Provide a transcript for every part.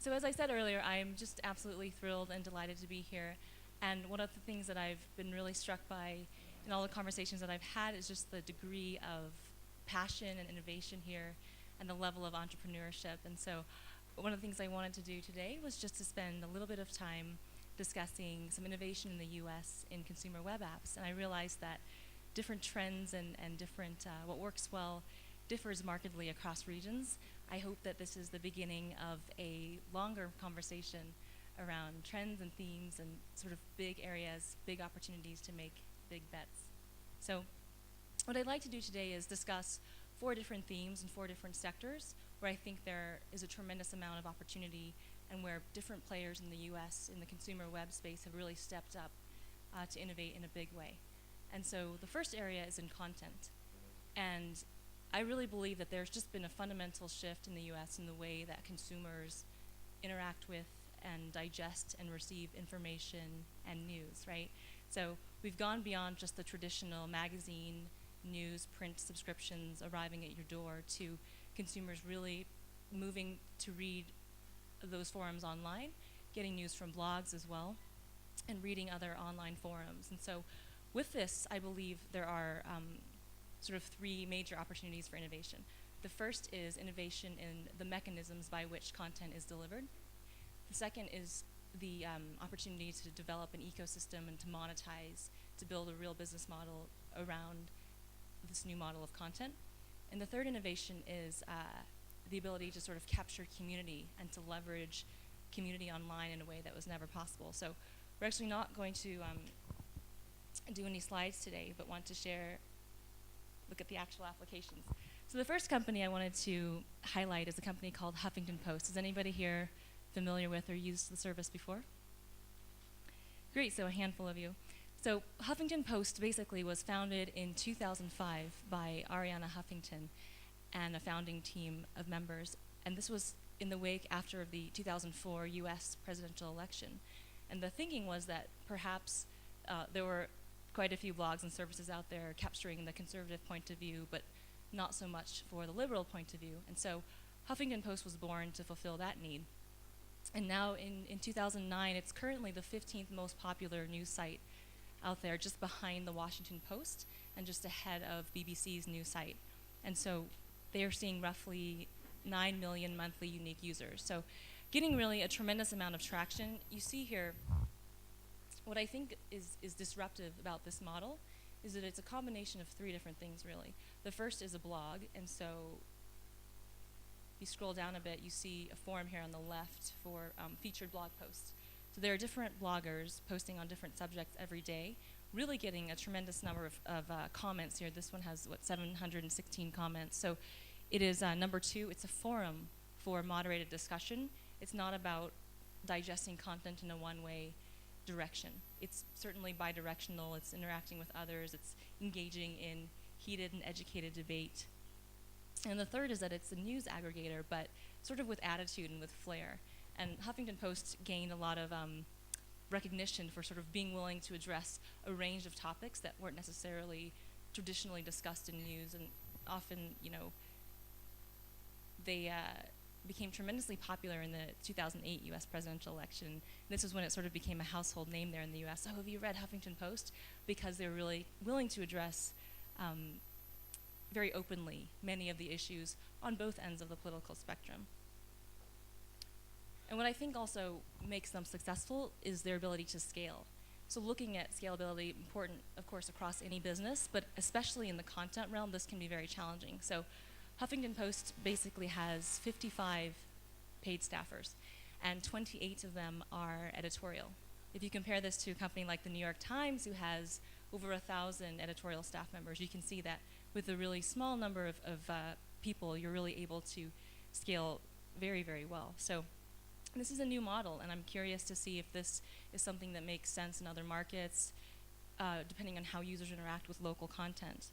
So as I said earlier, I'm just absolutely thrilled and delighted to be here. And one of the things that I've been really struck by in all the conversations that I've had is just the degree of passion and innovation here and the level of entrepreneurship. And so one of the things I wanted to do today was just to spend a little bit of time discussing some innovation in the US in consumer web apps. And I realized that different trends and different, what works well differs markedly across regions. I hope that this is the beginning of a longer conversation around trends and themes and sort of big areas, big opportunities to make big bets. So what I'd like to do today is discuss 4 different themes in 4 different sectors where I think there is a tremendous amount of opportunity and where different players in the US in the consumer web space have really stepped up to innovate in a big way. And so the first area is in content. And I really believe that there's just been a fundamental shift in the US in the way that consumers interact with and digest and receive information and news, right? So we've gone beyond just the traditional magazine, news, print subscriptions arriving at your door to consumers really moving to read those forums online, getting news from blogs as well, and reading other online forums. And so with this, I believe there are sort of 3 major opportunities for innovation. The first is innovation in the mechanisms by which content is delivered. The second is the opportunity to develop an ecosystem and to monetize, to build a real business model around this new model of content. And the third innovation is the ability to sort of capture community and to leverage community online in a way that was never possible. So we're actually not going to do any slides today, but want to look at the actual applications. So the first company I wanted to highlight is a company called Huffington Post. Is anybody here familiar with or used the service before? Great, so a handful of you. So Huffington Post basically was founded in 2005 by Arianna Huffington and a founding team of members. And this was in the wake after the 2004 US presidential election. And the thinking was that perhaps there were quite a few blogs and services out there capturing the conservative point of view, but not so much for the liberal point of view. And so Huffington Post was born to fulfill that need. And now in 2009, it's currently the 15th most popular news site out there, just behind the Washington Post and just ahead of BBC's news site. And so they are seeing roughly 9 million monthly unique users. So getting really a tremendous amount of traction. You see here, what I think is disruptive about this model is that it's a combination of 3 different things, really. The first is a blog, and so if you scroll down a bit, you see a forum here on the left for featured blog posts. So there are different bloggers posting on different subjects every day, really getting a tremendous number of comments here. This one has, 716 comments. So it is number 2, it's a forum for moderated discussion. It's not about digesting content in a one-way direction. It's certainly bi-directional, it's interacting with others, it's engaging in heated and educated debate. And the third is that it's a news aggregator, but sort of with attitude and with flair. And Huffington Post gained a lot of recognition for sort of being willing to address a range of topics that weren't necessarily traditionally discussed in news, and often, they became tremendously popular in the 2008 US presidential election. This is when it sort of became a household name there in the US. Oh, have you read Huffington Post? Because they were really willing to address very openly many of the issues on both ends of the political spectrum. And what I think also makes them successful is their ability to scale. So looking at scalability, important, of course, across any business, but especially in the content realm, this can be very challenging. So Huffington Post basically has 55 paid staffers, and 28 of them are editorial. If you compare this to a company like the New York Times, who has over 1,000 editorial staff members, you can see that with a really small number of people, you're really able to scale very, very well. So this is a new model, and I'm curious to see if this is something that makes sense in other markets, depending on how users interact with local content.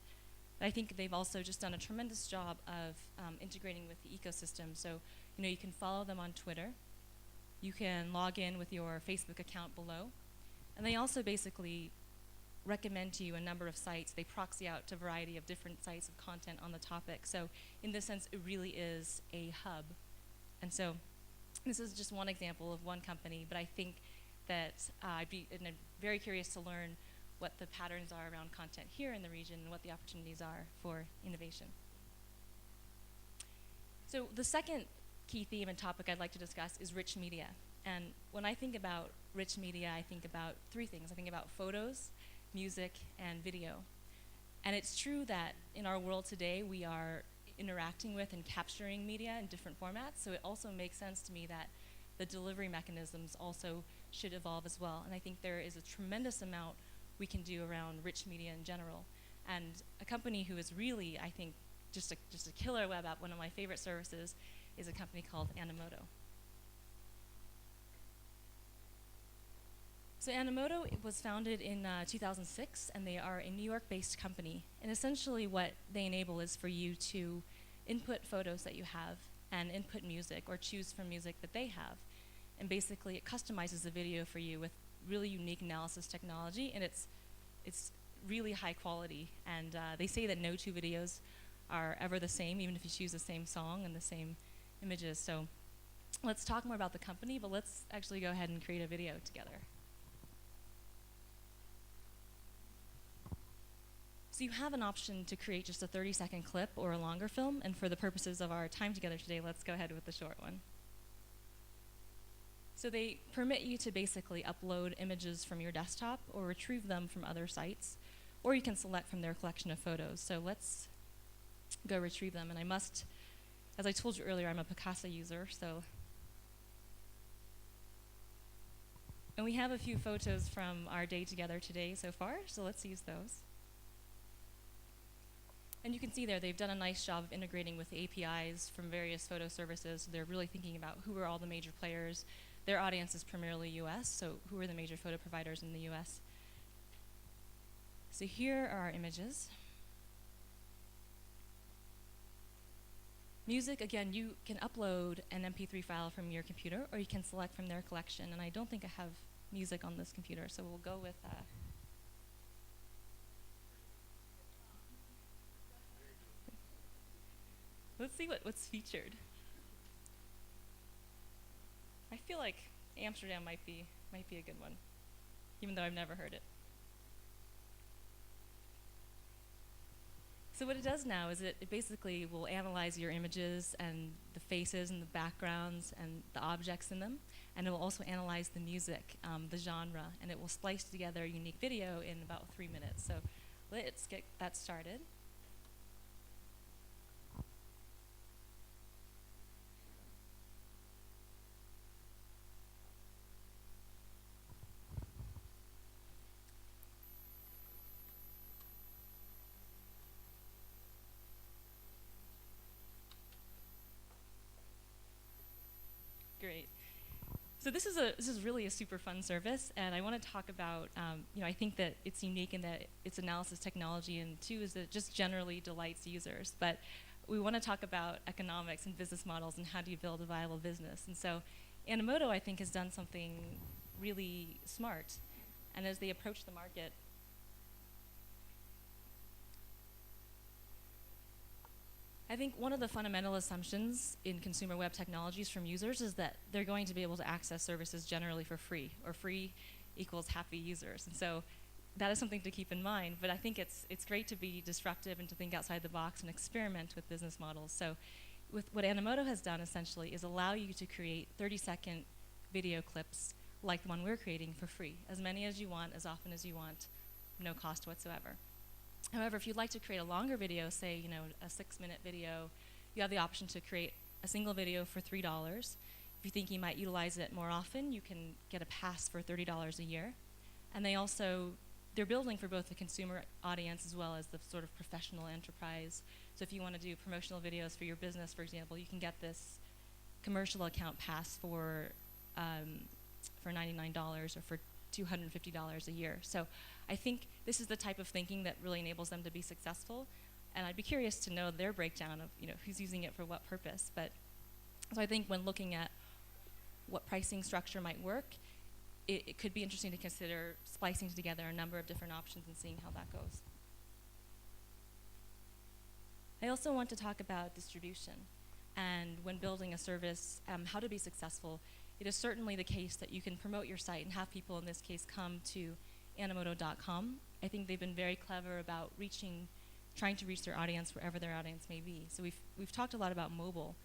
I think they've also just done a tremendous job of integrating with the ecosystem. So, you can follow them on Twitter. You can log in with your Facebook account below. And they also basically recommend to you a number of sites. They proxy out to a variety of different sites of content on the topic. So in this sense, it really is a hub. And so This is just one example of one company, but I think that I'm very curious to learn what the patterns are around content here in the region and what the opportunities are for innovation. So the second key theme and topic I'd like to discuss is rich media. And when I think about rich media, I think about three things. I think about photos, music, and video. And it's true that in our world today, we are interacting with and capturing media in different formats, so it also makes sense to me that the delivery mechanisms also should evolve as well. And I think there is a tremendous amount we can do around rich media in general. And a company who is really, I think, just a killer web app, one of my favorite services, is a company called Animoto. So Animoto was founded in 2006, and they are a New York-based company. And essentially what they enable is for you to input photos that you have and input music or choose from music that they have. And basically it customizes the video for you with really unique analysis technology, and it's really high quality. And they say that no two videos are ever the same, even if you choose the same song and the same images. So let's talk more about the company, but let's actually go ahead and create a video together. So you have an option to create just a 30-second clip or a longer film, and for the purposes of our time together today, let's go ahead with the short one. So they permit you to basically upload images from your desktop or retrieve them from other sites, or you can select from their collection of photos. So let's go retrieve them, and I must, as I told you earlier, I'm a Picasa user, so. And we have a few photos from our day together today so far, so let's use those. And you can see there, they've done a nice job of integrating with the APIs from various photo services. So they're really thinking about who are all the major players. Their audience is primarily US, so who are the major photo providers in the US? So here are our images. Music, again, you can upload an MP3 file from your computer, or you can select from their collection. And I don't think I have music on this computer, so we'll go with let's see what's featured. I feel like Amsterdam might be a good one, even though I've never heard it. So what it does now is it basically will analyze your images and the faces and the backgrounds and the objects in them, and it will also analyze the music, the genre, and it will splice together a unique video in about 3 minutes. So let's get that started. Great. So this is really a super fun service, and I want to talk about, I think that it's unique in that it's analysis technology, and two is that it just generally delights users. But we want to talk about economics and business models and how do you build a viable business. And so Animoto, I think, has done something really smart. And as they approach the market, I think one of the fundamental assumptions in consumer web technologies from users is that they're going to be able to access services generally for free, or free equals happy users. And so that is something to keep in mind, but I think it's great to be disruptive and to think outside the box and experiment with business models. So with what Animoto has done essentially is allow you to create 30-second video clips like the one we're creating for free, as many as you want, as often as you want, no cost whatsoever. However, if you'd like to create a longer video, say a 6-minute video, you have the option to create a single video for $3. If you think you might utilize it more often, you can get a pass for $30 a year. And they're building for both the consumer audience as well as the sort of professional enterprise. So if you want to do promotional videos for your business, for example, you can get this commercial account pass for $99 or for $250 a year. So I think this is the type of thinking that really enables them to be successful. And I'd be curious to know their breakdown of who's using it for what purpose. But so I think when looking at what pricing structure might work, it could be interesting to consider splicing together a number of different options and seeing how that goes. I also want to talk about distribution. and when building a service, how to be successful, it is certainly the case that you can promote your site and have people, in this case, come to Animoto.com. I think they've been very clever about trying to reach their audience wherever their audience may be. So we've talked a lot about mobile,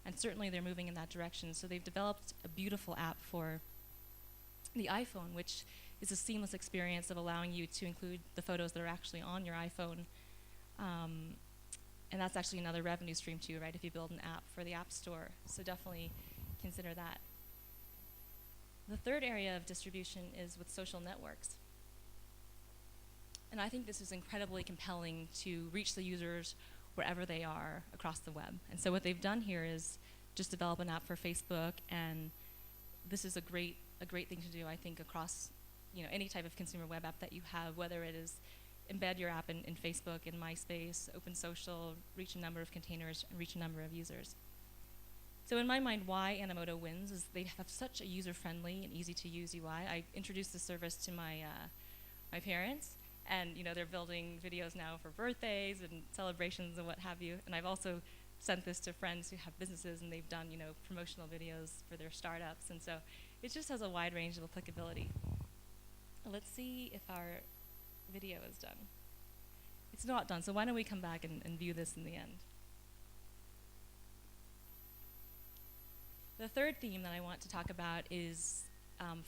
and certainly they're moving in that direction. So they've developed a beautiful app for the iPhone, which is a seamless experience of allowing you to include the photos that are actually on your iPhone. And that's actually another revenue stream too, right, if you build an app for the App Store. So definitely consider that. The third area of distribution is with social networks. And I think this is incredibly compelling to reach the users wherever they are across the web. And so what they've done here is just develop an app for Facebook, and this is a great thing to do, I think, across any type of consumer web app that you have, whether it is embed your app in Facebook, in MySpace, Open Social, reach a number of containers, and reach a number of users. So in my mind, why Animoto wins is they have such a user-friendly and easy-to-use UI. I introduced the service to my parents, and they're building videos now for birthdays and celebrations and what have you. And I've also sent this to friends who have businesses, and they've done promotional videos for their startups. And so it just has a wide range of applicability. Let's see if our video is done. It's not done, so why don't we come back and view this in the end. The third theme that I want to talk about is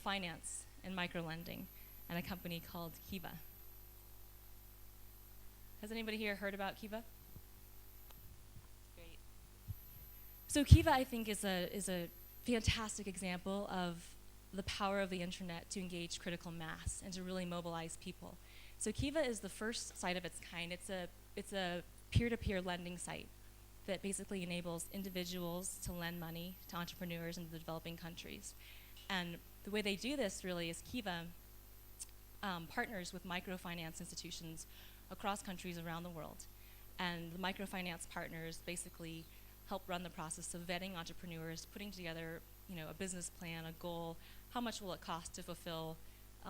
finance and microlending, and a company called Kiva. Has anybody here heard about Kiva? Great. So Kiva, I think, is a fantastic example of the power of the internet to engage critical mass and to really mobilize people. So Kiva is the first site of its kind. It's a peer-to-peer lending site that basically enables individuals to lend money to entrepreneurs in the developing countries. And the way they do this really is Kiva partners with microfinance institutions across countries around the world. And the microfinance partners basically help run the process of vetting entrepreneurs, putting together a business plan, a goal, how much will it cost to fulfill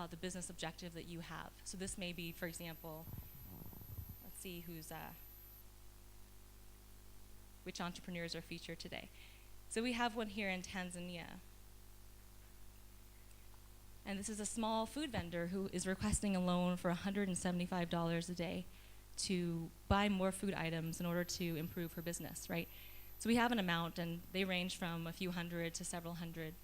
the business objective that you have. So this may be, for example, let's see which entrepreneurs are featured today. So we have one here in Tanzania. And this is a small food vendor who is requesting a loan for $175 a day to buy more food items in order to improve her business, right? So we have an amount, and they range from a few hundred to several hundred.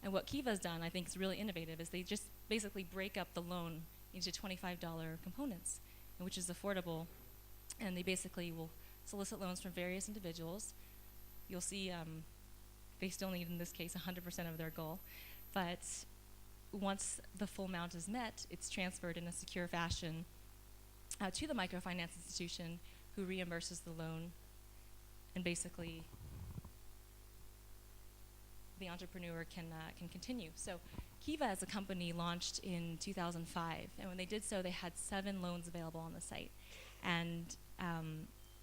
And what Kiva's done, I think, is really innovative, is they just basically break up the loan into $25 components, which is affordable. And they basically will solicit loans from various individuals. You'll see they still need, in this case, 100% of their goal. But once the full amount is met, it's transferred in a secure fashion to the microfinance institution, who reimburses the loan, and basically the entrepreneur can continue. So Kiva as a company launched in 2005, and when they did so, they had 7 loans available on the site. And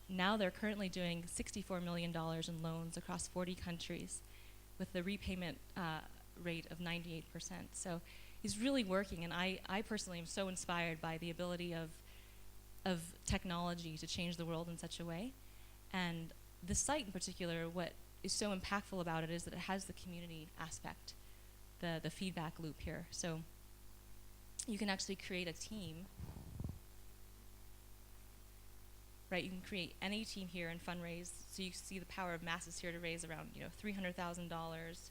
now they're currently doing $64 million in loans across 40 countries with the repayment rate of 98%. So it's really working, and I personally am so inspired by the ability of technology to change the world in such a way. And the site in particular, what is so impactful about it is that it has the community aspect, the feedback loop here. So you can actually create a team, right? You can create any team here and fundraise. So you see the power of masses here to raise around $300,000.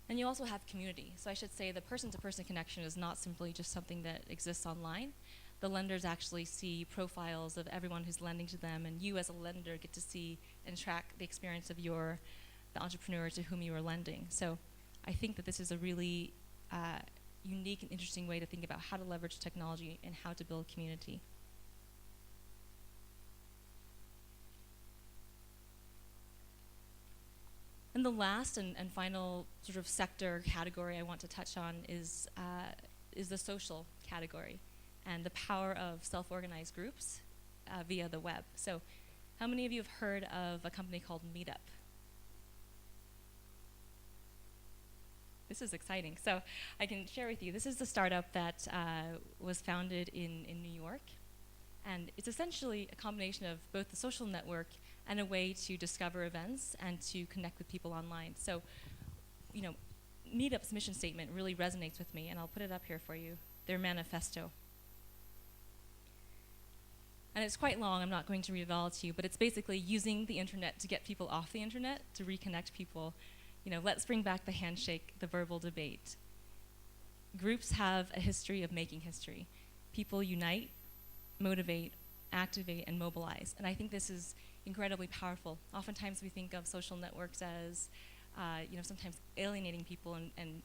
And you also have community. So I should say the person-to-person connection is not simply just something that exists online. The lenders actually see profiles of everyone who's lending to them, and you as a lender get to see and track the experience of the entrepreneur to whom you are lending. So I think that this is a really unique and interesting way to think about how to leverage technology and how to build community. And the last and final sort of sector category I want to touch on is the social category and the power of self-organized groups via the web. So how many of you have heard of a company called Meetup? This is exciting. So I can share with you, this is the startup that was founded in New York. And it's essentially a combination of both the social network and a way to discover events and to connect with people online. So, you know, Meetup's mission statement really resonates with me, and I'll put it up here for you, their manifesto. And it's quite long, I'm not going to read it all to you, but it's basically using the internet to get people off the internet, to reconnect people. You know, let's bring back the handshake, the verbal debate. Groups have a history of making history. People unite, motivate, activate, and mobilize. And I think this is incredibly powerful. Oftentimes we think of social networks as, sometimes alienating people and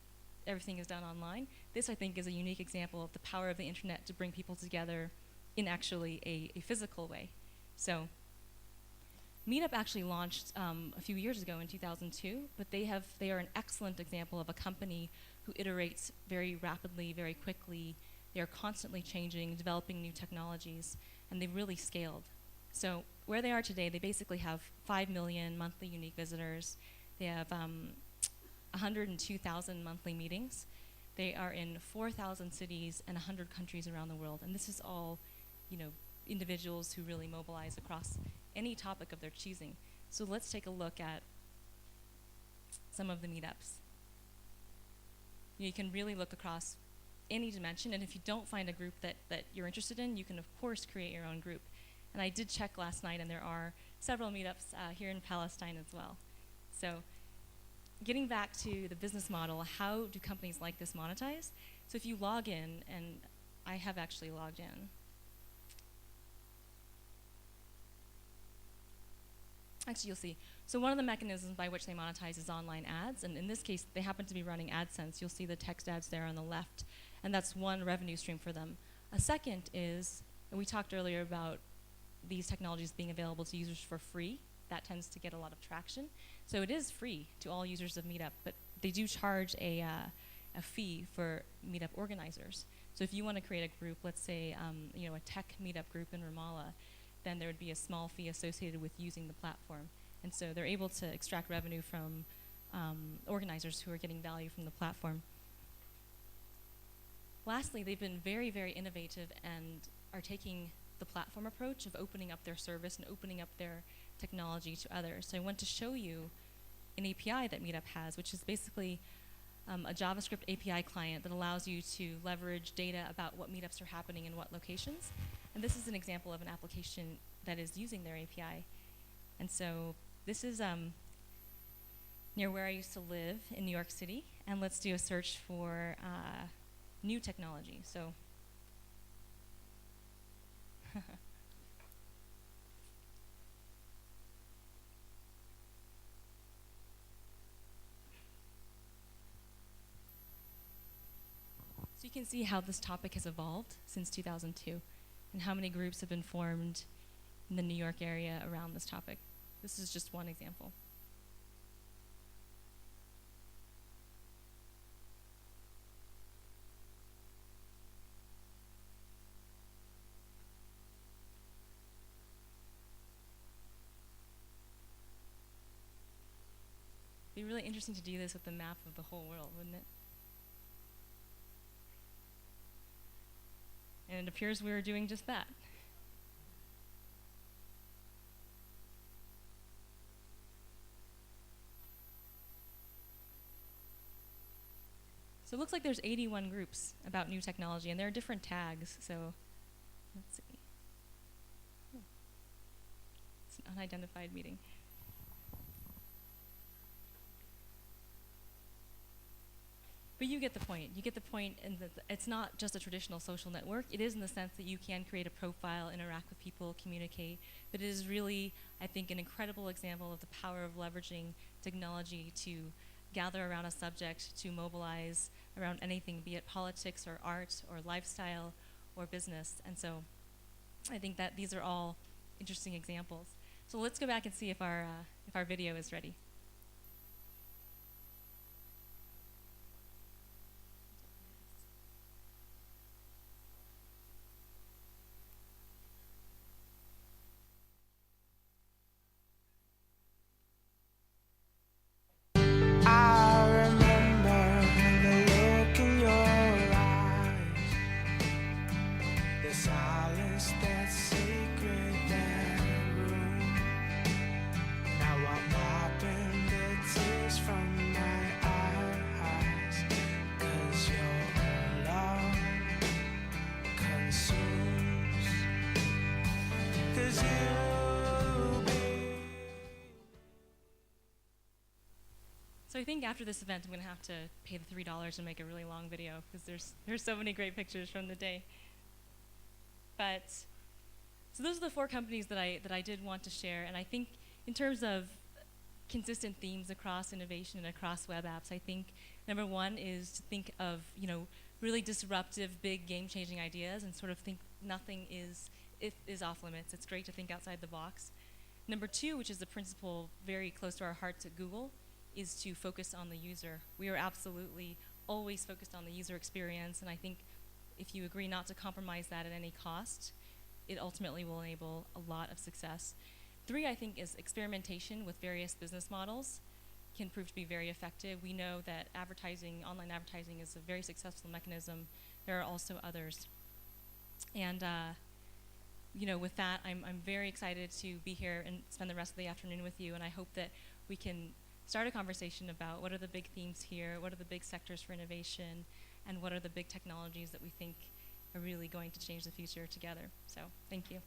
everything is done online. This, I think, is a unique example of the power of the internet to bring people together in actually a physical way. So Meetup actually launched a few years ago in 2002, but they are an excellent example of a company who iterates very rapidly, very quickly. They are constantly changing, developing new technologies, and they've really scaled. So where they are today, they basically have 5 million monthly unique visitors. They have 102,000 monthly meetings. They are in 4,000 cities and 100 countries around the world. And this is all, individuals who really mobilize across any topic of their choosing. So let's take a look at some of the meetups. You can really look across any dimension, and if you don't find a group that you're interested in, you can of course create your own group. And I did check last night, and there are several meetups here in Palestine as well. So getting back to the business model, how do companies like this monetize? So if you log in, and I have actually logged in. Actually, you'll see. So one of the mechanisms by which they monetize is online ads, and in this case, they happen to be running AdSense. You'll see the text ads there on the left, and that's one revenue stream for them. A second is, and we talked earlier about these technologies being available to users for free. That tends to get a lot of traction. So it is free to all users of Meetup, but they do charge a fee for Meetup organizers. So if you want to create a group, let's say a tech Meetup group in Ramallah, then there would be a small fee associated with using the platform. And so they're able to extract revenue from organizers who are getting value from the platform. Lastly, they've been very, very innovative and are taking the platform approach of opening up their service and opening up their technology to others. So I want to show you an API that Meetup has, which is basically a JavaScript API client that allows you to leverage data about what meetups are happening in what locations. And this is an example of an application that is using their API. And so this is near where I used to live in New York City. And let's do a search for new technology. So So you can see how this topic has evolved since 2002 and how many groups have been formed in the New York area around this topic. This is just one example. It'd be really interesting to do this with the map of the whole world, wouldn't it? And it appears we are doing just that. So it looks like there's 81 groups about new technology, and there are different tags. So let's see. Oh. It's an unidentified meeting. But you get the point. You get the point in that it's not just a traditional social network. It is in the sense that you can create a profile, interact with people, communicate. But it is really, I think, an incredible example of the power of leveraging technology to gather around a subject, to mobilize around anything, be it politics or art or lifestyle or business. And so I think that these are all interesting examples. So let's go back and see if our video is ready. Silence that's So I think after this event, I'm going to have to pay the $3 and make a really long video because there's so many great pictures from the day. But so those are the 4 companies that I did want to share, and I think in terms of consistent themes across innovation and across web apps, I think number 1 is to think of really disruptive, big, game-changing ideas and sort of think nothing is off limits. It's great to think outside the box. Number 2, which is a principle very close to our hearts at Google, is to focus on the user. We are absolutely always focused on the user experience, and I think if you agree not to compromise that at any cost, it ultimately will enable a lot of success. 3, I think, is experimentation with various business models can prove to be very effective. We know that online advertising is a very successful mechanism. There are also others. And with that, I'm very excited to be here and spend the rest of the afternoon with you, and I hope that we can start a conversation about what are the big themes here, what are the big sectors for innovation, and what are the big technologies that we think are really going to change the future together. So, thank you.